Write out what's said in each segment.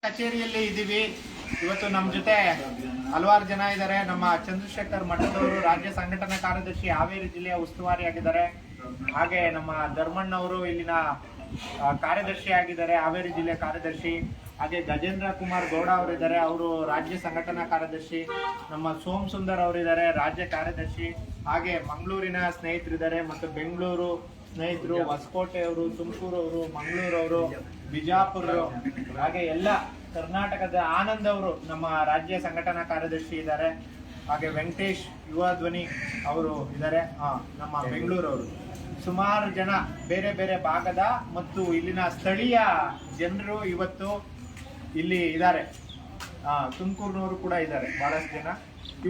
ಕಚೇರಿಯಲ್ಲಿ ಇದ್ದೀವಿ. ಇವತ್ತು ನಮ್ಮ ಜೊತೆ ಹಲವಾರು ಜನ ಇದ್ದಾರೆ. ನಮ್ಮ ಚಂದ್ರಶೇಖರ್ ಮಠದವರು ರಾಜ್ಯ ಸಂಘಟನಾ ಕಾರ್ಯದರ್ಶಿ, ಹಾವೇರಿ ಜಿಲ್ಲೆಯ ಉಸ್ತುವಾರಿ ಆಗಿದ್ದಾರೆ. ಹಾಗೆ ನಮ್ಮ ಧರ್ಮಣ್ಣವರು ಇಲ್ಲಿನ ಕಾರ್ಯದರ್ಶಿ ಆಗಿದ್ದಾರೆ, ಹಾವೇರಿ ಜಿಲ್ಲೆ ಕಾರ್ಯದರ್ಶಿ. ಹಾಗೆ ಗಜೇಂದ್ರ ಕುಮಾರ್ ಗೌಡ ಅವರಿದ್ದಾರೆ, ಅವರು ರಾಜ್ಯ ಸಂಘಟನಾ ಕಾರ್ಯದರ್ಶಿ. ನಮ್ಮ ಸೋಮ್ ಸುಂದರ್ ಅವರಿದ್ದಾರೆ, ರಾಜ್ಯ ಕಾರ್ಯದರ್ಶಿ. ಹಾಗೆ ಮಂಗಳೂರಿನ ಸ್ನೇಹಿತರಿದ್ದಾರೆ ಮತ್ತು ಬೆಂಗಳೂರು ಸ್ನೇಹಿತರು, ಹೊಸಕೋಟೆಯವರು, ತುಮಕೂರವರು, ಮಂಗಳೂರವರು, ಬಿಜಾಪುರ, ಹಾಗೆ ಎಲ್ಲ ಕರ್ನಾಟಕದ ಆನಂದ್ ಅವರು ನಮ್ಮ ರಾಜ್ಯ ಸಂಘಟನಾ ಕಾರ್ಯದರ್ಶಿ ಇದ್ದಾರೆ. ಹಾಗೆ ವೆಂಕಟೇಶ್ ಯುವ ಧ್ವನಿ ಅವರು ಇದ್ದಾರೆ, ನಮ್ಮ ಬೆಂಗಳೂರವರು. ಸುಮಾರು ಜನ ಬೇರೆ ಬೇರೆ ಭಾಗದ ಮತ್ತು ಇಲ್ಲಿನ ಸ್ಥಳೀಯ ಜನರು ಇವತ್ತು ಇಲ್ಲಿ ಇದ್ದಾರೆ. ತುಮಕೂರಿನವರು ಕೂಡ ಇದ್ದಾರೆ ಬಹಳಷ್ಟು ಜನ.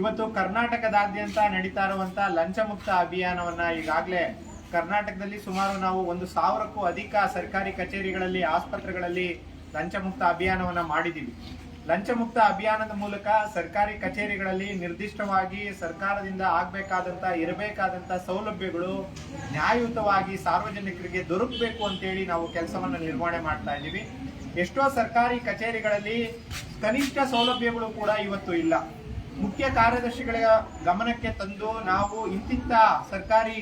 ಇವತ್ತು ಕರ್ನಾಟಕದಾದ್ಯಂತ ನಡೀತಾ ಇರುವಂತ ಲಂಚ ಮುಕ್ತ ಅಭಿಯಾನವನ್ನ ಈಗಾಗಲೇ ಕರ್ನಾಟಕದಲ್ಲಿ ಸುಮಾರು ನಾವು 1,000ಕ್ಕೂ ಅಧಿಕ ಸರ್ಕಾರಿ ಕಚೇರಿಗಳಲ್ಲಿ, ಆಸ್ಪತ್ರೆಗಳಲ್ಲಿ ಲಂಚ ಮುಕ್ತ ಅಭಿಯಾನವನ್ನ ಮಾಡಿದ್ದೀವಿ. ಲಂಚ ಮುಕ್ತ ಅಭಿಯಾನದ ಮೂಲಕ ಸರ್ಕಾರಿ ಕಚೇರಿಗಳಲ್ಲಿ ನಿರ್ದಿಷ್ಟವಾಗಿ ಸರ್ಕಾರದಿಂದ ಇರಬೇಕಾದಂತ ಸೌಲಭ್ಯಗಳು ನ್ಯಾಯಯುತವಾಗಿ ಸಾರ್ವಜನಿಕರಿಗೆ ದೊರಕಬೇಕು ಅಂತೇಳಿ ನಾವು ಕೆಲಸವನ್ನ ನಿರ್ವಹಣೆ ಮಾಡ್ತಾ ಇದ್ದೀವಿ. ಎಷ್ಟೋ ಸರ್ಕಾರಿ ಕಚೇರಿಗಳಲ್ಲಿ ಕನಿಷ್ಠ ಸೌಲಭ್ಯಗಳು ಕೂಡ ಇವತ್ತು ಇಲ್ಲ. ಮುಖ್ಯ ಕಾರ್ಯದರ್ಶಿಗಳ ಗಮನಕ್ಕೆ ತಂದು ನಾವು ಇಂತಿಂತ ಸರ್ಕಾರಿ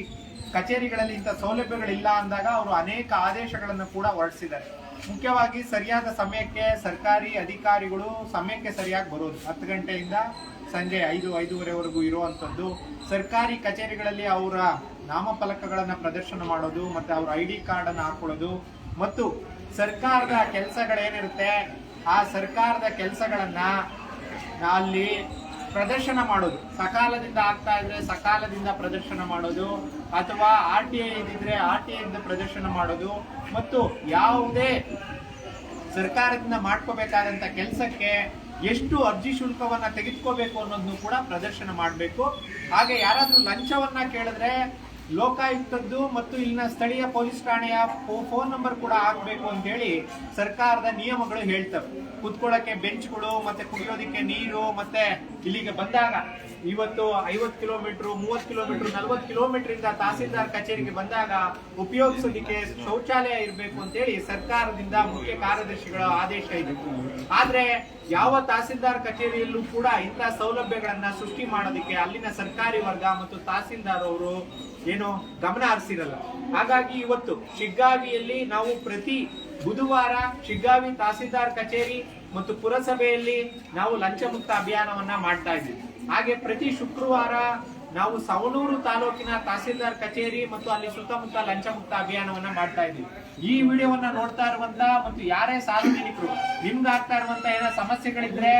ಕಚೇರಿಗಳಲ್ಲಿ ಇಂಥ ಸೌಲಭ್ಯಗಳಿಲ್ಲ ಅಂದಾಗ ಅವರು ಅನೇಕ ಆದೇಶಗಳನ್ನು ಕೂಡ ಹೊರಡಿಸಿದ್ದಾರೆ. ಮುಖ್ಯವಾಗಿ ಸರಿಯಾದ ಸಮಯಕ್ಕೆ ಸರ್ಕಾರಿ ಅಧಿಕಾರಿಗಳು ಸಮಯಕ್ಕೆ ಸರಿಯಾಗಿ ಬರೋದು, 10 ಗಂಟೆಯಿಂದ ಸಂಜೆ 5-5:30ವರೆಗೂ ಇರುವಂಥದ್ದು. ಸರ್ಕಾರಿ ಕಚೇರಿಗಳಲ್ಲಿ ಅವರ ನಾಮಫಲಕಗಳನ್ನು ಪ್ರದರ್ಶನ ಮಾಡೋದು ಮತ್ತು ಅವರ ID ಕಾರ್ಡ್ ಅನ್ನು ಹಾಕೊಳ್ಳೋದು ಮತ್ತು ಸರ್ಕಾರದ ಕೆಲಸಗಳೇನಿರುತ್ತೆ ಆ ಸರ್ಕಾರದ ಕೆಲಸಗಳನ್ನ ಅಲ್ಲಿ ಪ್ರದರ್ಶನ ಮಾಡೋದು, ಸಕಾಲದಿಂದ ಆಗ್ತಾ ಇದ್ರೆ ಸಕಾಲದಿಂದ ಪ್ರದರ್ಶನ ಮಾಡೋದು, ಅಥವಾ RTI ಇದ್ದಿದ್ರೆ RTI ಇಂದ ಪ್ರದರ್ಶನ ಮಾಡೋದು, ಮತ್ತು ಯಾವುದೇ ಸರ್ಕಾರದಿಂದ ಮಾಡ್ಕೋಬೇಕಾದಂತ ಕೆಲಸಕ್ಕೆ ಎಷ್ಟು ಅರ್ಜಿ ಶುಲ್ಕವನ್ನ ತೆಗೆದುಕೋಬೇಕು ಅನ್ನೋದನ್ನು ಕೂಡ ಪ್ರದರ್ಶನ ಮಾಡಬೇಕು. ಹಾಗೆ ಯಾರಾದ್ರೂ ಲಂಚವನ್ನ ಕೇಳಿದ್ರೆ ಲೋಕಾಯುಕ್ತದ್ದು ಮತ್ತು ಇಲ್ಲಿನ ಸ್ಥಳೀಯ ಪೊಲೀಸ್ ಠಾಣೆಯ ಫೋನ್ ನಂಬರ್ ಕೂಡ ಹಾಕ್ಬೇಕು ಅಂತ ಹೇಳಿ ಸರ್ಕಾರದ ನಿಯಮಗಳು ಹೇಳ್ತವೆ. ಕುತ್ಕೊಳ್ಳಕ್ಕೆ ಬೆಂಚ್ಗಳು, ಮತ್ತೆ ಕುಡಿಯೋದಿಕ್ಕೆ ನೀರು, ಮತ್ತೆ ಇಲ್ಲಿಗೆ ಬಂದಾಗ ಇವತ್ತು 50 ಕಿಲೋಮೀಟರ್, 30 ಕಿಲೋಮೀಟರ್, 40 ಕಿಲೋಮೀಟರ್ ಇಂದ ತಹಸೀಲ್ದಾರ್ ಕಚೇರಿಗೆ ಬಂದಾಗ ಉಪಯೋಗಿಸಲಿಕ್ಕೆ ಶೌಚಾಲಯ ಇರಬೇಕು ಅಂತೇಳಿ ಸರ್ಕಾರದಿಂದ ಮುಖ್ಯ ಕಾರ್ಯದರ್ಶಿಗಳ ಆದೇಶ ಇದೆ. ಆದ್ರೆ ಯಾವ ತಹಸೀಲ್ದಾರ್ ಕಚೇರಿಯಲ್ಲೂ ಕೂಡ ಇಂಥ ಸೌಲಭ್ಯಗಳನ್ನ ಸೃಷ್ಟಿ ಮಾಡೋದಕ್ಕೆ ಅಲ್ಲಿನ ಸರ್ಕಾರಿ ವರ್ಗ ಮತ್ತು ತಹಸೀಲ್ದಾರ್ ಅವರು ಏನು ಗಮನ ಹರಿಸಿರಲ್ಲ. ಹಾಗಾಗಿ ಇವತ್ತು ಶಿಗ್ಗಾವಿಯಲ್ಲಿ ನಾವು ಪ್ರತಿ ಬುಧವಾರ ಶಿಗ್ಗಾವಿ ತಹಸೀಲ್ದಾರ್ ಕಚೇರಿ ಮತ್ತು ಪುರಸಭೆಯಲ್ಲಿ ನಾವು ಲಂಚ ಮುಕ್ತ ಅಭಿಯಾನವನ್ನ ಮಾಡ್ತಾ ಇದ್ದೀವಿ. ಹಾಗೆ ಪ್ರತಿ ಶುಕ್ರವಾರ ನಾವು ಸವಣೂರು ತಾಲೂಕಿನ ತಹಸೀಲ್ದಾರ್ ಕಚೇರಿ ಮತ್ತು ಅಲ್ಲಿ ಸುತ್ತಮುತ್ತ ಲಂಚ ಮುಕ್ತ ಅಭಿಯಾನವನ್ನ ಮಾಡ್ತಾ ಇದ್ದೀವಿ. ಈ ವಿಡಿಯೋವನ್ನ ನೋಡ್ತಾ ಇರುವಂತ ಮತ್ತು ಯಾರೇ ಸಾರ್ವಜನಿಕರು ನಿಮ್ಗೆ ಆಗ್ತಾ ಇರುವಂತ ಏನೋ ಸಮಸ್ಯೆಗಳಿದ್ರೆ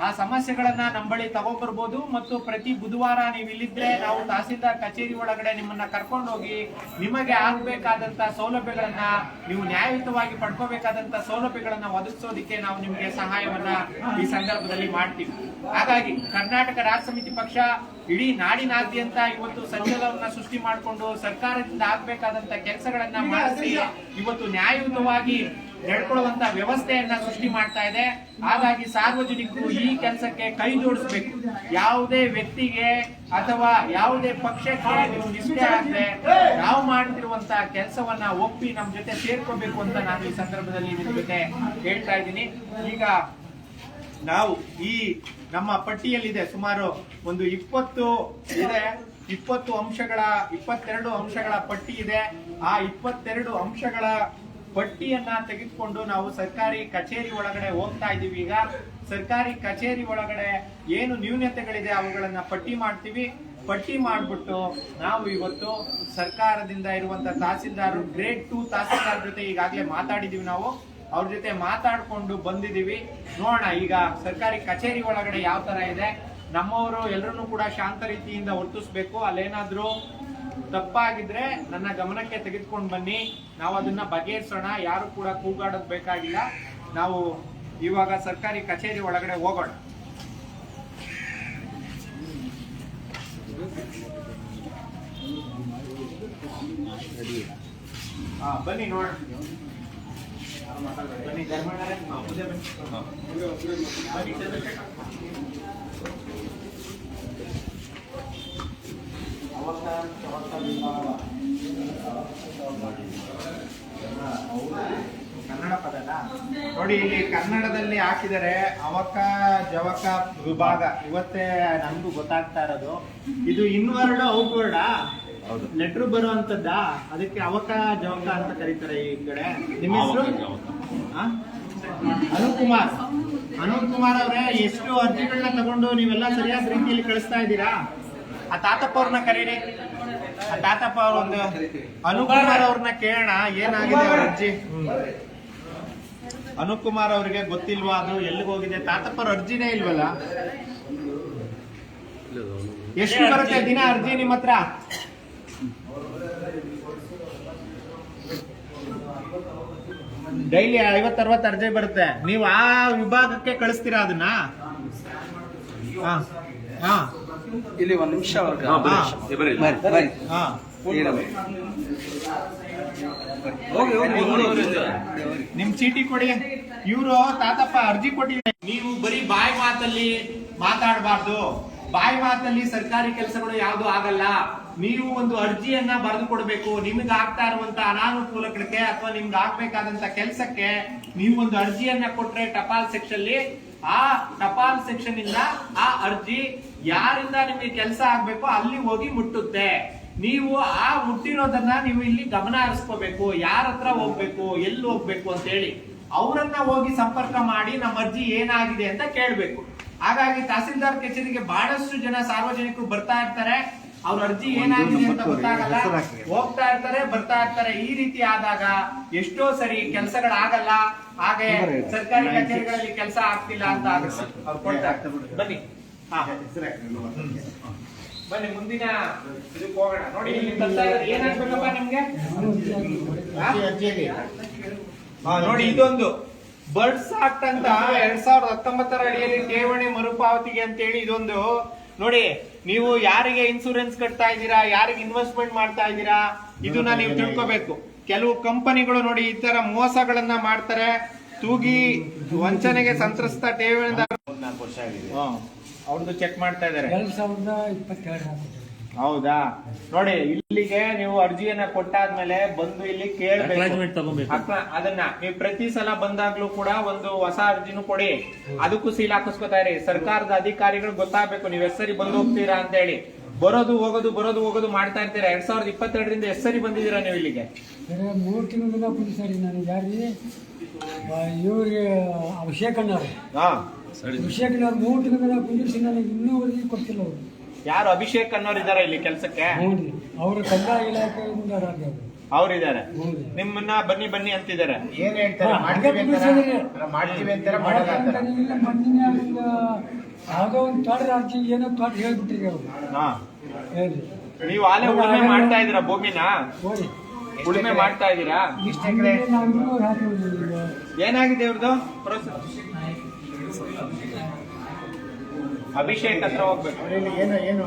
ಆ ಸಮಸ್ಯೆಗಳನ್ನ ನಮ್ಮ ಬಳಿ ತಗೊಂಡ್ಬರ್ಬೋದು. ಮತ್ತು ಪ್ರತಿ ಬುಧವಾರ ನೀವು ಇಲ್ಲಿದ್ರೆ ನಾವು ತಹಸೀಲ್ದಾರ್ ಕಚೇರಿ ಒಳಗಡೆ ನಿಮ್ಮನ್ನ ಕರ್ಕೊಂಡೋಗಿ ನಿಮಗೆ ಆಗ್ಬೇಕಾದಂತ ಸೌಲಭ್ಯಗಳನ್ನ, ನೀವು ನ್ಯಾಯಯುತವಾಗಿ ಪಡ್ಕೋಬೇಕಾದಂತ ಸೌಲಭ್ಯಗಳನ್ನ ಒದಗಿಸೋದಿಕ್ಕೆ ನಾವು ನಿಮ್ಗೆ ಸಹಾಯವನ್ನ ಈ ಸಂದರ್ಭದಲ್ಲಿ ಮಾಡ್ತೀವಿ. ಹಾಗಾಗಿ ಕರ್ನಾಟಕ ರಾಜ್ಯ ಸಮಿತಿ ಪಕ್ಷ ಇಡೀ ನಾಡಿನಾದ್ಯಂತ ಇವತ್ತು ಸಂಚಲನವನ್ನ ಸೃಷ್ಟಿ ಮಾಡಿಕೊಂಡು ಸರ್ಕಾರದಿಂದ ಆಗ್ಬೇಕಾದಂತ ಕೆಲಸಗಳನ್ನ ಮಾಡಿಸಿ ಇವತ್ತು ನ್ಯಾಯಯುತವಾಗಿ ನಡ್ಕೊಳ್ಳುವಂತ ವ್ಯವಸ್ಥೆಯನ್ನ ಸೃಷ್ಟಿ ಮಾಡ್ತಾ ಇದೆ. ಹಾಗಾಗಿ ಸಾರ್ವಜನಿಕರು ಈ ಕೆಲಸಕ್ಕೆ ಕೈ ಜೋಡಿಸಬೇಕು. ಯಾವುದೇ ವ್ಯಕ್ತಿಗೆ ಅಥವಾ ಯಾವುದೇ ಪಕ್ಷಕ್ಕೆ ನೀವು ನಿಷ್ಠೆ ಆಗದೆ ನಾವು ಮಾಡ್ತಿರುವಂತ ಕೆಲಸವನ್ನ ಒಪ್ಪಿ ನಮ್ಮ ಜೊತೆ ಸೇರ್ಕೋಬೇಕು ಅಂತ ನಾನು ಈ ಸಂದರ್ಭದಲ್ಲಿ ನಿಮ್ ಜೊತೆ ಹೇಳ್ತಾ ಇದ್ದೀನಿ. ಈಗ ನಾವು ಈ ನಮ್ಮ ಪಟ್ಟಿಯಲ್ಲಿದೆ ಸುಮಾರು ಒಂದು 22 ಅಂಶಗಳ ಪಟ್ಟಿ ಇದೆ. ಆ 22 ಅಂಶಗಳ ಪಟ್ಟಿಯನ್ನ ತೆಗೆದುಕೊಂಡು ನಾವು ಸರ್ಕಾರಿ ಕಚೇರಿ ಒಳಗಡೆ ಹೋಗ್ತಾ ಇದೀವಿ. ಈಗ ಸರ್ಕಾರಿ ಕಚೇರಿ ಒಳಗಡೆ ಏನು ನ್ಯೂನತೆಗಳಿದೆ ಅವುಗಳನ್ನ ಪಟ್ಟಿ ಮಾಡ್ತೀವಿ. ಪಟ್ಟಿ ಮಾಡ್ಬಿಟ್ಟು ನಾವು ಇವತ್ತು ಸರ್ಕಾರದಿಂದ ಇರುವಂತ ತಹಸೀಲ್ದಾರ್, ಗ್ರೇಡ್ 2 ತಹಸೀಲ್ದಾರ್ ಜೊತೆ ಈಗಾಗಲೇ ಮಾತಾಡಿದೀವಿ. ನಾವು ಅವ್ರ ಜೊತೆ ಮಾತಾಡ್ಕೊಂಡು ಬಂದಿದೀವಿ. ನೋಡೋಣ ಈಗ ಸರ್ಕಾರಿ ಕಚೇರಿ ಒಳಗಡೆ ಯಾವ ತರ ಇದೆ. ನಮ್ಮವರು ಎಲ್ಲರನ್ನೂ ಕೂಡ ಶಾಂತ ರೀತಿಯಿಂದ ವರ್ತಿಸ್ಬೇಕು. ಅಲ್ಲೇನಾದ್ರೂ ತಪ್ಪಾಗಿದ್ರೆ ನನ್ನ ಗಮನಕ್ಕೆ ತೆಗೆದುಕೊಂಡು ಬನ್ನಿ, ನಾವು ಅದನ್ನ ಬಗೆಹರಿಸೋಣ. ಯಾರು ಕೂಡ ಕೂಗಾಡೋದು ಬೇಕಾಗಿಲ್ಲ. ನಾವು ಇವಾಗ ಸರ್ಕಾರಿ ಕಚೇರಿ ಒಳಗಡೆ ಹೋಗೋಣ. ಬನ್ನಿ ನೋಡೋಣ. ಬನ್ನಿ ಧರ್ಮಣ್ಣರೇ, ಮುಂದೆ ಬನ್ನಿ. ಅವಕಾಶ ಕನ್ನಡ ಪದನ ನೋಡಿ, ಇಲ್ಲಿ ಕನ್ನಡದಲ್ಲಿ ಹಾಕಿದರೆ ಅವಕ ಜವಕ ವಿಭಾಗ. ಇವತ್ತೇ ನಮಗೂ ಗೊತ್ತಾಗ್ತಾ ಇರೋದು. ಇದು ಇನ್ವರ್ಡ್ ಔಟ್ವರ್ಡಾ ಲೆಟ್ರು ಬರುವಂತದ್ದ, ಅದಕ್ಕೆ ಅವಕ ಜವಕ ಅಂತ ಕರೀತಾರೆ ಈ ಕಡೆ. ನಿಮ್ಮ ಹೆಸರು ಅನುಕುಮಾರ್. ಅನುಕುಮಾರ್ ಅವರೇ, ಎಷ್ಟು ಅರ್ಜಿಗಳನ್ನ ತಗೊಂಡು ನೀವೆಲ್ಲ ಸರಿಯಾದ ರೀತಿಯಲ್ಲಿ ಕಳಿಸ್ತಾ ಇದ್ದೀರಾ? ಆ ತಾತಪ್ಪ ಅವ್ರನ್ನ ಕರೀರಿ. ಆ ತಾತಪ್ಪ ಅವ್ರ ಒಂದು ಅನುಕುಮಾರ್ ಅವ್ರನ್ನ ಕೇಳೋಣ, ಏನಾಗಿದೆ ಅವ್ರ ಅರ್ಜಿ. ಅನುಕುಮಾರ್ ಅವ್ರಿಗೆ ಗೊತ್ತಿಲ್ವಾ ಅದು ಎಲ್ಲಿಗೆ ಹೋಗಿದೆ? ತಾತಪ್ಪರ ಅರ್ಜಿನೇ ಇಲ್ವಲ್ಲ. ಎಷ್ಟು ಬರುತ್ತೆ ದಿನ ಅರ್ಜಿ ನಿಮ್ಮ ಹತ್ರ? ಡೈಲಿ 50-60 ಅರ್ಜಿ ಬರುತ್ತೆ. ನೀವು ಆ ವಿಭಾಗಕ್ಕೆ ಕಳಿಸ್ತೀರಾ ಅದನ್ನ? ಇಲ್ಲಿ ಒಂದು ನಿಮಿಷ ನಿಮ್ ಚೀಟಿ ಕೊಡಿ. ಇವರು ತಾತಪ್ಪ ಅರ್ಜಿ ಕೊಟ್ಟಿದ್ದಾರೆ. ನೀವು ಬರೀ ಬಾಯಿ ಮಾತಲ್ಲಿ ಮಾತಾಡಬಾರ್ದು. ಬಾಯಿ ಮಾತಲ್ಲಿ ಸರ್ಕಾರಿ ಕೆಲಸಗಳು ಯಾವ್ದು ಆಗಲ್ಲ. ನೀವು ಒಂದು ಅರ್ಜಿಯನ್ನ ಬರೆದು ಕೊಡ್ಬೇಕು. ನಿಮ್ಗೆ ಆಗ್ತಾ ಇರುವಂತ ಅನಾನುಕೂಲಗಳಿಗೆ ಅಥವಾ ನಿಮ್ಗೆ ಆಗ್ಬೇಕಾದಂತ ಕೆಲಸಕ್ಕೆ ನೀವು ಒಂದು ಅರ್ಜಿಯನ್ನ ಕೊಟ್ರೆ ಟಪಾಲ್ ಸೆಕ್ಷನ್ ಆ ಟಪಾಲ್ ಸೆಕ್ಷನ್ ಇಂದ ಆ ಅರ್ಜಿ ಯಾರಿಂದ ನಿಮ್ಗೆ ಕೆಲಸ ಆಗ್ಬೇಕು ಅಲ್ಲಿ ಹೋಗಿ ಮುಟ್ಟುತ್ತೆ. ನೀವು ಆ ಮುಟ್ಟಿರೋದನ್ನ ನೀವು ಇಲ್ಲಿ ಗಮನ ಹರಿಸ್ಕೋಬೇಕು. ಯಾರ ಹತ್ರ ಹೋಗ್ಬೇಕು, ಎಲ್ಲಿ ಹೋಗ್ಬೇಕು ಅಂತ ಹೇಳಿ ಅವರನ್ನ ಹೋಗಿ ಸಂಪರ್ಕ ಮಾಡಿ ನಮ್ಮ ಅರ್ಜಿ ಏನಾಗಿದೆ ಅಂತ ಕೇಳ್ಬೇಕು. ಹಾಗಾಗಿ ತಹಸೀಲ್ದಾರ್ ಕಚೇರಿಗೆ ಬಹಳಷ್ಟು ಜನ ಸಾರ್ವಜನಿಕರು ಬರ್ತಾ ಇರ್ತಾರೆ. ಅವ್ರ ಅರ್ಜಿ ಏನಾಗಿದೆ ಅಂತ ಗೊತ್ತಾಗಲ್ಲ, ಹೋಗ್ತಾ ಇರ್ತಾರೆ, ಬರ್ತಾ ಇರ್ತಾರೆ. ಈ ರೀತಿ ಆದಾಗ ಎಷ್ಟೋ ಸರಿ ಕೆಲಸಗಳಾಗಲ್ಲ. ಹಾಗೆ ಸರ್ಕಾರಿ ಕಚೇರಿಗಳಲ್ಲಿ ಕೆಲಸ ಆಗ್ತಿಲ್ಲ ಅಂತ ಆಗುತ್ತೆ. ಅವ್ರು ಕೊಡ್ತಾ ಬನ್ನಿ. ಬನ್ನಿ ಮುಂದಿನ ಇದಕ್ಕೆ ಹೋಗೋಣ. ನೋಡಿ, ಇಲ್ಲಿ ಏನಾಗ್ಬೇಕಪ್ಪ ನಿಮ್ಗೆ? ನೋಡಿ, ಇದೊಂದು ಬರ್ಡ್ಸ್ ಆಕ್ಟ್ ಅಂತ 2019 ಅಡಿಯಲ್ಲಿ ಠೇವಣಿ ಮರುಪಾವತಿಗೆ ಅಂತ ಹೇಳಿ ಇದೊಂದು. ನೋಡಿ, ನೀವು ಯಾರಿಗೆ ಇನ್ಸೂರೆನ್ಸ್ ಕಟ್ತಾ ಇದ್ದೀರಾ, ಯಾರಿಗೆ ಇನ್ವೆಸ್ಟ್ಮೆಂಟ್ ಮಾಡ್ತಾ ಇದ್ದೀರಾ, ಇದನ್ನ ನೀವು ತಿಳ್ಕೋಬೇಕು. ಕೆಲವು ಕಂಪನಿಗಳು ನೋಡಿ ಈ ತರ ಮೋಸಗಳನ್ನ ಮಾಡ್ತಾರೆ. ತೂಗಿ ವಂಚನೆಗೆ ಸಂತ್ರಸ್ತ ಠೇವಣಿದಾರ 4 ವರ್ಷ ಆಗಿದೆ, ಅವ್ರದ್ದು ಚೆಕ್ ಮಾಡ್ತಾ ಇದಾರೆ. 2022 ಹೌದಾ? ನೋಡಿ, ಇಲ್ಲಿಗೆ ನೀವು ಅರ್ಜಿಯನ್ನ ಕೊಟ್ಟಾದ್ಮೇಲೆ ಬಂದು ಇಲ್ಲಿ ಕೇಳಬೇಕು. ಅದನ್ನ ನೀವು ಪ್ರತಿ ಸಲ ಬಂದಾಗ್ಲೂ ಕೂಡ ಒಂದು ಹೊಸ ಅರ್ಜಿನೂ ಕೊಡಿ. ಅದಕ್ಕೂ ಸೀಲ್ ಹಾಕಿಸ್ಕೊತಾ ಇರಿ. ಸರ್ಕಾರದ ಅಧಿಕಾರಿಗಳು ಗೊತ್ತಾಗಬೇಕು ನೀವು ಎಷ್ಟು ಸರಿ ಬಂದು ಹೋಗ್ತೀರಾ ಅಂತ ಹೇಳಿ. ಬರೋದು ಹೋಗೋದು ಮಾಡ್ತಾ ಇರ್ತೀರಾ. 2022ರಿಂದ ಎಷ್ಟು ಸರಿ ಬಂದಿದ್ದೀರಾ ನೀವು ಇಲ್ಲಿಗೆ? 3 ತಿಂಗಳಿಂದ ಸರಿ. ನಾನು ಯಾರಿ ಇವ್ರಿಗೆ ಅಭಿಷೇಕಣ್ಣವ್ರು 3 ತಿಂಗಳಿಂದ ಕುಂದಿರಿಸಿ ನನಗೆ ಇನ್ನೂವರೆಗೆ ಕೊಡ್ತಿಲ್ಲ ಅವರು. ಯಾರು ಅಭಿಷೇಕ್ ಅನ್ನೋರು ಇದಾರೆ ಇಲ್ಲಿ ಕೆಲಸಕ್ಕೆ? ಅವರು ಕಂದಾಯ ಇಲಾಖೆ ಅವ್ರಿದ್ದಾರೆ. ನಿಮ್ಮನ್ನ ಬನ್ನಿ ಅಂತಿದ್ದಾರೆ. ಏನ್ ಹೇಳ್ತಾರೆ? ಮಾಡ್ತೀವಿ ಅಂತಾರೆ, ಮಾಡಲ್ಲ ಅಂತಾರೆ. ಯಾವುದೋ ಒಂದು ತೋಟದ ಅರ್ಜಿ ಏನೋ ತೋಟ ಹೇಳ್ಬಿಟ್ರಿ ಅವರು. ನೀವು ಆಲೆ ಉಳುಮೆ ಮಾಡ್ತಾ ಇದೀರಾ? ಭೂಮಿನ ಉಳುಮೆ ಮಾಡ್ತಾ ಇದೀರಾ? ಏನಾಗಿದೆ ಇವ್ರದ್ದು? ಅಭಿಷೇಕ್ ಹತ್ರ ಹೋಗ್ಬೇಕು. ಏನು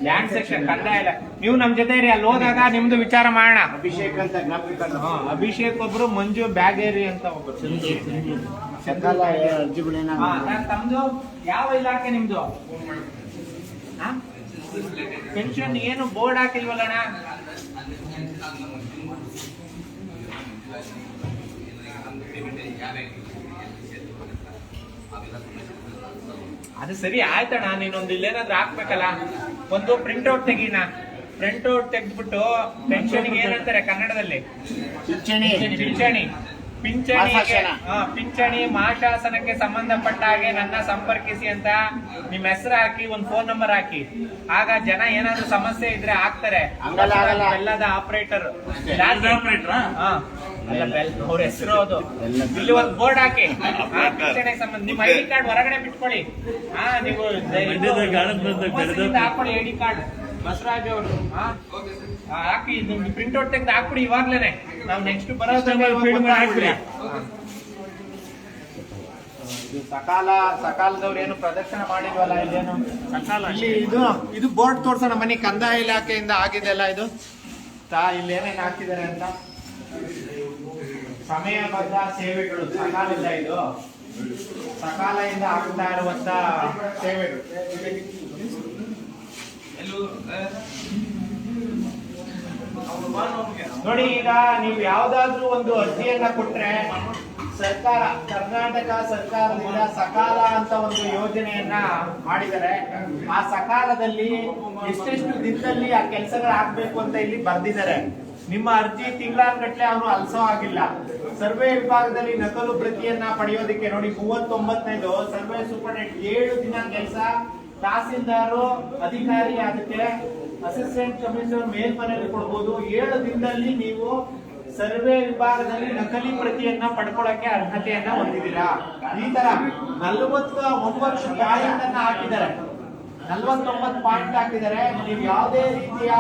ಲ್ಯಾಂಡ್ ಸೆಕ್ಷನ್ ಕಂದಾಯ ಇಲ್ಲ. ನೀವು ನಮ್ ಜೊತೆ ಇರಿ, ಅಲ್ಲಿ ಹೋದಾಗ ನಿಮ್ದು ವಿಚಾರ ಮಾಡೋಣ. ಅಭಿಷೇಕ್ ಅಂತ ಅಭಿಷೇಕ್ ಒಬ್ರು, ಮಂಜು ಬ್ಯಾಗೇರಿ ಅಂತ ಒಬ್ರು. ತಮ್ದು ಯಾವ ಇಲಾಖೆ ನಿಮ್ದು? ಪೆನ್ಷನ್ ಏನು ಬೋರ್ಡ್ ಹಾಕಿಲ್ವಲ್ಲಣ್ಣ? ಅದು ಸರಿ ಆಯ್ತಣ್ಣ. ನೀನೊಂದು ಇಲ್ಲೇನಾದ್ರೂ ಹಾಕ್ಬೇಕಲ್ಲ. ಒಂದು ಪ್ರಿಂಟ್ಔಟ್ ತೆಗೀನ. ಪ್ರಿಂಟ್ಔಟ್ ತೆಗೆದ್ಬಿಟ್ಟು ಪೆನ್ಷನ್ಗೆ ಏನಂತಾರೆ ಕನ್ನಡದಲ್ಲಿ? ಪಿಂಚಣಿ ಮಹಾಶಾಸನಕ್ಕೆ ಸಂಬಂಧಪಟ್ಟ ಹಾಗೆ ನನ್ನ ಸಂಪರ್ಕಿಸಿ ಅಂತ ನಿಮ್ಮ ಹೆಸರು ಹಾಕಿ, ಒಂದು ಫೋನ್ ನಂಬರ್ ಹಾಕಿ. ಆಗ ಜನ ಏನಾದ್ರು ಸಮಸ್ಯೆ ಇದ್ರೆ ಹಾಕ್ತಾರೆ. ಬೆಲ್ಲದ ಆಪರೇಟರ್ ಅವ್ರ ಹೆಸರು ಅದು. ಇಲ್ಲಿ ಒಂದು ಬೋರ್ಡ್ ಹಾಕಿ, ಪಿಂಚಣಿ ಸಂಬಂಧ ನಿಮ್ಮ ಐಡಿ ಕಾರ್ಡ್ ಹೊರಗಡೆ ಬಿಟ್ಕೊಳ್ಳಿ. ನೀವು ಹಾಕೊಳ್ಳಿ ಐಡಿ ಕಾರ್ಡ್. ಬಸವರಾಜ್ ಅವರು ಹಾಕಿ ನಿಮ್ಗೆ ಪ್ರಿಂಟ್ಔಟ್ ತೆಗೆದು ಹಾಕ್ಬಿಡಿ ಇವಾಗ್ಲೇನೆ. ನಾವು ನೆಕ್ಸ್ಟ್ ಬರೋದ್ರಲ್ಲಿ ಸಕಾಲದವ್ರು ಏನು ಪ್ರದರ್ಶನ ಮಾಡಿದ್ವಲ್ಲ ಇಲ್ಲೇನು ಇಲ್ಲಿ ಇದು ಬೋರ್ಡ್ ತೋರ್ಸೋಣ. ಮನೆ ಕಂದಾಯ ಇಲಾಖೆಯಿಂದ ಆಗಿದೆಲ್ಲ ಇದು. ಇಲ್ಲಿ ಏನೇನು ಹಾಕಿದ್ದಾರೆ ಅಂತ. ಸಮಯಬದ್ಧ ಸೇವೆಗಳು ಸಕಾಲದಿಂದ, ಇದು ಸಕಾಲದಿಂದ ಆಗ್ತಾ ಇರುವಂತ ಸೇವೆಗಳು. ನೋಡಿ, ಈಗ ನೀವು ಯಾವ್ದಾದ್ರು ಒಂದು ಅರ್ಜಿಯನ್ನ ಕೊಟ್ರೆ ಸರ್ಕಾರ, ಕರ್ನಾಟಕ ಸರ್ಕಾರದಿಂದ ಸಕಾಲ ಅಂತ ಒಂದು ಯೋಜನೆಯನ್ನ ಮಾಡಿದ್ದಾರೆ. ಆ ಸಕಾಲದಲ್ಲಿ ಎಷ್ಟೆಷ್ಟು ದಿನದಲ್ಲಿ ಆ ಕೆಲಸಗಳು ಆಗ್ಬೇಕು ಅಂತ ಇಲ್ಲಿ ಬರ್ದಿದ್ದಾರೆ. ನಿಮ್ಮ ಅರ್ಜಿ ತಿಂಗಳಾನ್ಗಟ್ಲೆ ಅವನು ಅಲ್ಸೋ ಆಗಿಲ್ಲ. ಸರ್ವೆ ವಿಭಾಗದಲ್ಲಿ ನಕಲು ಪ್ರತಿಯನ್ನ ಪಡೆಯೋದಕ್ಕೆ ನೋಡಿ 39ನೇದು ಸರ್ವೆ ಸೂಪರ್ಡೆಂಟ್ 7 ದಿನ ಕೆಲಸ, ತಹಸೀಲ್ದಾರು ಅಧಿಕಾರಿ ಅದಕ್ಕೆ ಅಸಿಸ್ಟೆಂಟ್ ಕಮಿಷನರ್ ಮೇಲ್ಮನೆಯಲ್ಲಿ ಕೊಡ್ಬೋದು. 7 ದಿನದಲ್ಲಿ ನೀವು ಸರ್ವೆ ವಿಭಾಗದಲ್ಲಿ ನಕಲಿ ಪ್ರತಿಯನ್ನ ಪಡ್ಕೊಳ್ಳಕ್ಕೆ ಅರ್ಹತೆಯನ್ನ ಹೊಂದಿದ್ದೀರಾ. ಈ ತರ 49 ಪಾಯಿಂಟ್ ಅನ್ನ ಹಾಕಿದ್ದಾರೆ, 49 ಪಾಯಿಂಟ್ ಹಾಕಿದ್ದಾರೆ. ನೀವು ಯಾವುದೇ ರೀತಿಯ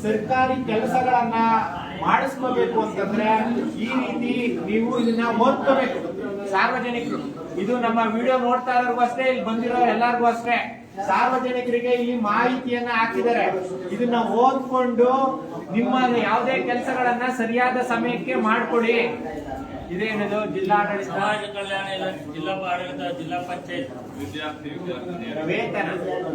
ಸರ್ಕಾರಿ ಕೆಲಸಗಳನ್ನ ಮಾಡಿಸ್ಕೋಬೇಕು ಅಂತಂದ್ರೆ ಈ ರೀತಿ ನೀವು ಇದನ್ನ ಓದ್ಕೋಬೇಕು. ಸಾರ್ವಜನಿಕರು, ಇದು ನಮ್ಮ ವಿಡಿಯೋ ನೋಡ್ತಾ ಇರೋರ್ಗೂ ಅಷ್ಟೇ, ಇಲ್ಲಿ ಬಂದಿರೋ ಎಲ್ಲರಿಗೂ ಅಷ್ಟೇ, ಸಾರ್ವಜನಿಕರಿಗೆ ಈ ಮಾಹಿತಿಯನ್ನ ಹಾಕಿದ್ದಾರೆ. ಇದನ್ನ ಓದ್ಕೊಂಡು ನಿಮ್ಮ ಯಾವುದೇ ಕೆಲಸಗಳನ್ನ ಸರಿಯಾದ ಸಮಯಕ್ಕೆ ಮಾಡ್ಕೊಡಿ. ಇದೇನಿದು ಜಿಲ್ಲಾಡಳಿತ, ಸಮಾಜ ಕಲ್ಯಾಣ ಇಲಾಖೆ, ಜಿಲ್ಲಾ ಆಡಳಿತ, ಜಿಲ್ಲಾ ಪಂಚಾಯತ್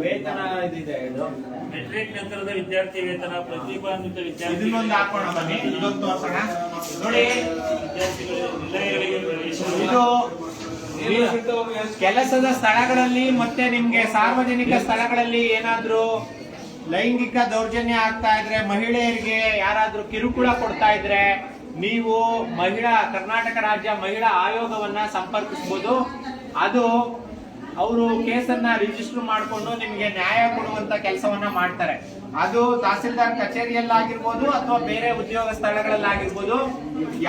ವೇತನ ಇದಿದೆ. ಇದು ಮೆಟ್ರಿಕ್ ನಂತರದ ವಿದ್ಯಾರ್ಥಿ ವೇತನ, ಪ್ರತಿಭಾನ್ವಿತ ವಿದ್ಯಾರ್ಥಿ ಇದನ್ನೊಂದು ಹಾಕೋಣ ಬನ್ನಿ, ಇದೊಂದು ತೋರ್ಸೋಣ. ನೋಡಿ, ನಿಲಯಗಳಿಗೆ ಪ್ರವೇಶ, ಇದು ಕೆಲಸದ ಸ್ಥಳಗಳಲ್ಲಿ ಮತ್ತೆ ನಿಮ್ಗೆ ಸಾರ್ವಜನಿಕ ಸ್ಥಳಗಳಲ್ಲಿ ಏನಾದ್ರೂ ಲೈಂಗಿಕ ದೌರ್ಜನ್ಯ ಆಗ್ತಾ ಇದ್ರೆ, ಮಹಿಳೆಯರಿಗೆ ಯಾರಾದ್ರೂ ಕಿರುಕುಳ ಕೊಡ್ತಾ ಇದ್ರೆ ನೀವು ಕರ್ನಾಟಕ ರಾಜ್ಯ ಮಹಿಳಾ ಆಯೋಗವನ್ನ ಸಂಪರ್ಕಿಸಬಹುದು. ಅದು ಅವರು ಕೇಸನ್ನ ರಿಜಿಸ್ಟರ್ ಮಾಡಿಕೊಂಡು ನಿಮ್ಗೆ ನ್ಯಾಯ ಕೊಡುವಂತ ಕೆಲಸವನ್ನ ಮಾಡ್ತಾರೆ. ಅದು ತಹಸೀಲ್ದಾರ್ ಕಚೇರಿಯಲ್ಲಾಗಿರ್ಬೋದು ಅಥವಾ ಬೇರೆ ಉದ್ಯೋಗ ಸ್ಥಳಗಳಲ್ಲಾಗಿರ್ಬೋದು.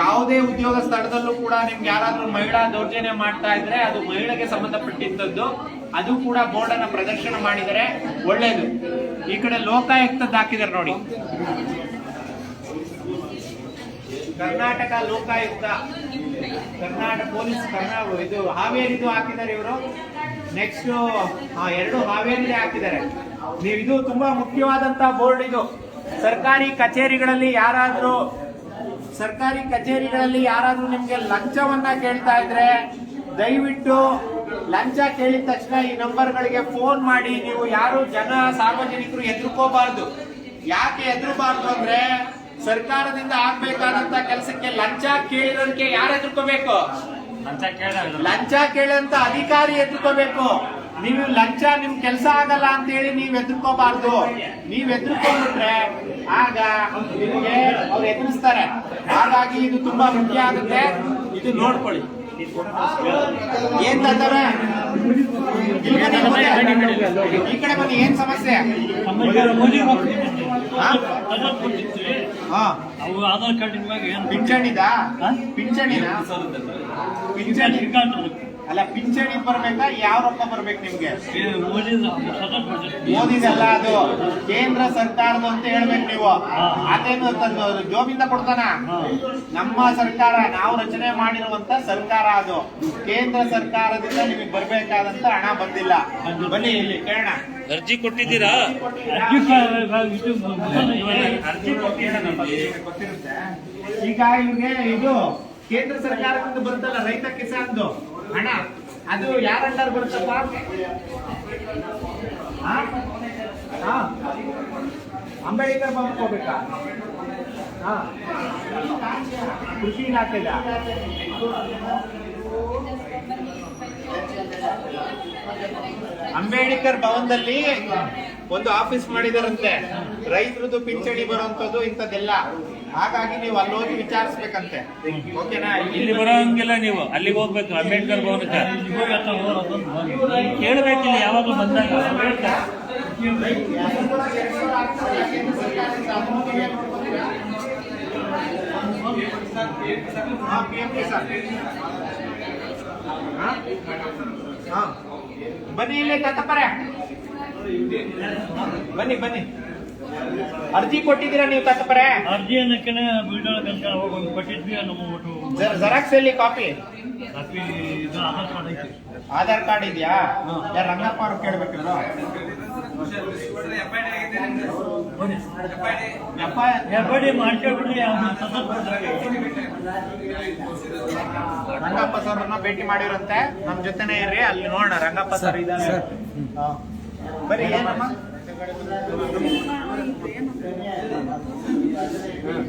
ಯಾವುದೇ ಉದ್ಯೋಗ ಸ್ಥಳದಲ್ಲೂ ಕೂಡ ನಿಮ್ಗೆ ಯಾರಾದ್ರೂ ಮಹಿಳಾ ದೌರ್ಜನ್ಯ ಮಾಡ್ತಾ ಇದ್ರೆ ಅದು ಮಹಿಳೆಗೆ ಸಂಬಂಧಪಟ್ಟಿದ್ದದ್ದು. ಅದು ಕೂಡ ಬೋರ್ಡ್ ಅನ್ನ ಪ್ರದರ್ಶನ ಮಾಡಿದರೆ ಒಳ್ಳೇದು. ಈ ಕಡೆ ಲೋಕಾಯುಕ್ತದ್ದು ಹಾಕಿದ್ದಾರೆ ನೋಡಿ, ಕರ್ನಾಟಕ ಲೋಕಾಯುಕ್ತ, ಕರ್ನಾಟಕ ಪೊಲೀಸ್, ಇದು ಹಾವೇರಿದು ಹಾಕಿದ್ದಾರೆ ಇವರು. ನೆಕ್ಸ್ಟ್ 2 ಹಾವೇರಿ ಹಾಕಿದ್ದಾರೆ. ನೀವು ಇದು ತುಂಬಾ ಮುಖ್ಯವಾದಂತ ಬೋರ್ಡ್. ಇದು ಸರ್ಕಾರಿ ಕಚೇರಿಗಳಲ್ಲಿ ಯಾರಾದ್ರೂ ನಿಮ್ಗೆ ಲಂಚವನ್ನ ಕೇಳ್ತಾ ಇದ್ರೆ ದಯವಿಟ್ಟು ಲಂಚ ಕೇಳಿದ ತಕ್ಷಣ ಈ ನಂಬರ್ಗಳಿಗೆ ಫೋನ್ ಮಾಡಿ. ನೀವು ಯಾರು ಸಾರ್ವಜನಿಕರು ಹೆದರ್ಕೋಬಾರ್ದು. ಯಾಕೆ ಹೆದರ್ಬಾರ್ದು ಅಂದ್ರೆ ಸರ್ಕಾರದಿಂದ ಆಗ್ಬೇಕಾದಂತ ಕೆಲಸಕ್ಕೆ ಲಂಚ ಕೇಳಿರೋದಕ್ಕೆ ಯಾರು ಹೆದರ್ಕೋಬೇಕು? ಲಂಚ ಕೇಳಂತ ಅಧಿಕಾರಿ ಹೆದರ್ಕೋಬೇಕು. ನೀವು ಲಂಚ ನಿಮ್ ಕೆಲಸ ಆಗಲ್ಲ ಅಂತ ಹೇಳಿ ನೀವ್ ಹೆದರ್ಕೋಬಾರ್ದು. ನೀವ್ ಹೆದರ್ಕೊಂಡ್ಬಿಟ್ರೆ ಆಗ ನಿಮ್ಗೆ ಅವ್ರು ಎದುರಿಸ್ತಾರೆ. ಹಾಗಾಗಿ ಇದು ತುಂಬಾ ಮುಖ್ಯ ಆಗುತ್ತೆ. ಇದು ನೋಡ್ಕೊಳ್ಳಿ. ಏನ್ ತಂದರೆ ಈ ಕಡೆ ಬನ್ನಿ, ಏನ್ ಸಮಸ್ಯೆ? ಆಧಾರ್ ಕಾರ್ಡ್ ಪಿಂಚಣಿದ ಪಿಂಚಣಿನ ಅಲ್ಲ, ಪಿಂಚಣಿ ಬರ್ಬೇಕಾ? ಯಾವ ರೊಕ್ಕ ಬರ್ಬೇಕು ನಿಮ್ಗೆ? ಓದಿದಲ್ಲ, ಅದು ಕೇಂದ್ರ ಸರ್ಕಾರದ ಅಂತ ಹೇಳ್ಬೇಕು ನೀವು. ಅದೇನು ಜೋಬಿಂದ ಕೊಡ್ತಾನ? ನಮ್ಮ ಸರ್ಕಾರ, ನಾವು ರಚನೆ ಮಾಡಿರುವಂತ ಸರ್ಕಾರ, ಅದು ಕೇಂದ್ರ ಸರ್ಕಾರದಿಂದ ನಿಮಗೆ ಬರ್ಬೇಕಾದಂತ ಹಣ ಬಂದಿಲ್ಲ. ಬನ್ನಿ ಇಲ್ಲಿ ಕೇಳೋಣ. ಅರ್ಜಿ ಕೊಟ್ಟಿದ್ದೀರಾ? ಅರ್ಜಿ ಗೊತ್ತಿರುತ್ತೆ. ಈಗ ಇವ್ರಿಗೆ ಇದು ಕೇಂದ್ರ ಸರ್ಕಾರದಿಂದ ಬರುತ್ತಲ್ಲ, ರೈತ ಕಿಸಾನ್ದು ಹಣ, ಅದು ಯಾರ ಅಂಡರ್ ಬರುತ್ತಪ್ಪ? ಅಂಬೇಡ್ಕರ್ ಭವನಕ್ಕೆ ಹೋಗ್ಬೇಕಾ? ಕೃಷಿ ಇಲಾಖೆದ ಅಂಬೇಡ್ಕರ್ ಭವನದಲ್ಲಿ ಒಂದು ಆಫೀಸ್ ಮಾಡಿದಾರಂತೆ, ರೈತರದ್ದು ಪಿಂಚಣಿ ಬರುವಂತದ್ದು ಇಂಥದ್ದೆಲ್ಲ. ಹಾಗಾಗಿ ನೀವು ಅಲ್ಲಿ ಹೋಗಿ ವಿಚಾರಿಸ್ಬೇಕಂತೆ. ಓಕೆನಾ? ಇಲ್ಲಿ ಬರೋಂಗಿಲ್ಲ, ನೀವು ಅಲ್ಲಿಗೆ ಹೋಗ್ಬೇಕು, ಅಂಬೇಡ್ಕರ್ ಭವನಕ್ಕೆ ಕೇಳಬೇಕಿಲ್ಲ. ಯಾವಾಗಲೂ ಬಂದಾಗ ಬನ್ನಿ ಇಲ್ಲಿ ತಪ್ಪರೆ, ಬನ್ನಿ ಬನ್ನಿ. ಅರ್ಜಿ ಕೊಟ್ಟಿದ್ದೀರಾ ನೀವು ತಪ್ಪರೆ? ಅರ್ಜಿಯನ್ನು ಕೊಟ್ಟಿದ್ವಿ. ನಮ್ಮ ಜೆರಾಕ್ಸ್ ಎಲ್ಲಿ ಕಾಪಿ? ಆಧಾರ್ ಕಾರ್ಡ್ ಇದೆಯಾ? ರಂಗಪ್ಪ ಅವ್ರು ಕೇಳ್ಬೇಕಿದ್ರು. ರಂಗಪ್ಪ ಸರ್ನ ಭೇಟಿ ಮಾಡಿರಂತೆ, ನಮ್ ಜೊತೆನೆ ಇರ್ರಿ, ಅಲ್ಲಿ ನೋಡೋಣ. ರಂಗಪ್ಪ ಸರ್ ಇದ್ದಾರೆ, ಬರೀ ಏನಮ್ಮ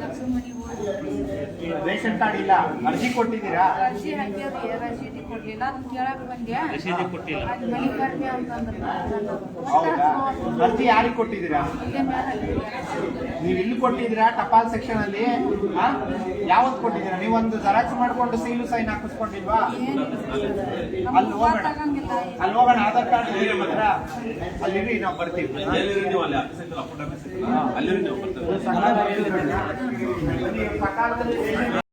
ಲಕ್ಷ್ಮಣಿ ಹೋಗಿ ರೇಷನ್ ಕಾರ್ಡ್ ಇಲ್ಲ, ಅರ್ಜಿ ಕೊಟ್ಟಿದ್ದೀರಾ? ಅರ್ಜಿ ಹಾಕ್ಯಾವ್ರಿ, ರಸೀದಿ ಕೊಡ್ಲಿಲ್ಲ. ಅದನ್ನ ಕೇಳಕ್ ಬಂದ್ಯಾ, ರಸೀದಿ ಕೊಟ್ಟಿಲ್ಲ. ಅದ್ ಮಲ್ಲಿಕಾರ್ಜುನ ಅಂತಂದ್ರು. ಹೌದಾ? ಅರ್ಜಿ ಯಾರಿಗೆ ಕೊಟ್ಟಿದ್ದೀರಾ? ಇಲ್ಲೇ ಮ್ಯಾಲ್ ಹಾಕಿದ್ಯಾ? ನೀವು ಇಲ್ಲಿ ಕೊಟ್ಟಿದ್ದೀರಾ ಟಪಾಲ್ ಸೆಕ್ಷನ್ ಅಲ್ಲಿ? ಯಾವತ್ತು ಕೊಟ್ಟಿದ್ದೀರಾ? ನೀವೊಂದು ಜೆರಾಕ್ಸ್ ಮಾಡ್ಕೊಂಡು ಸೀಲು ಸೈನ್ ಹಾಕಿಸ್ಕೊಂಡಿಲ್ವಾ? ಅಲ್ಲಿ ಹೋಗೋಣ, ಅಲ್ಲಿ ಹೋಗೋಣ. ಆಧಾರ್ ಕಾರ್ಡ್ ಇದೆ ನಮ್ಮ ಹತ್ರ, ಅಲ್ಲಿರಿ, ನಾವು ಬರ್ತೀವಿ. ಅಲ್ಲಿ ಸಕಾಲದಲ್ಲಿ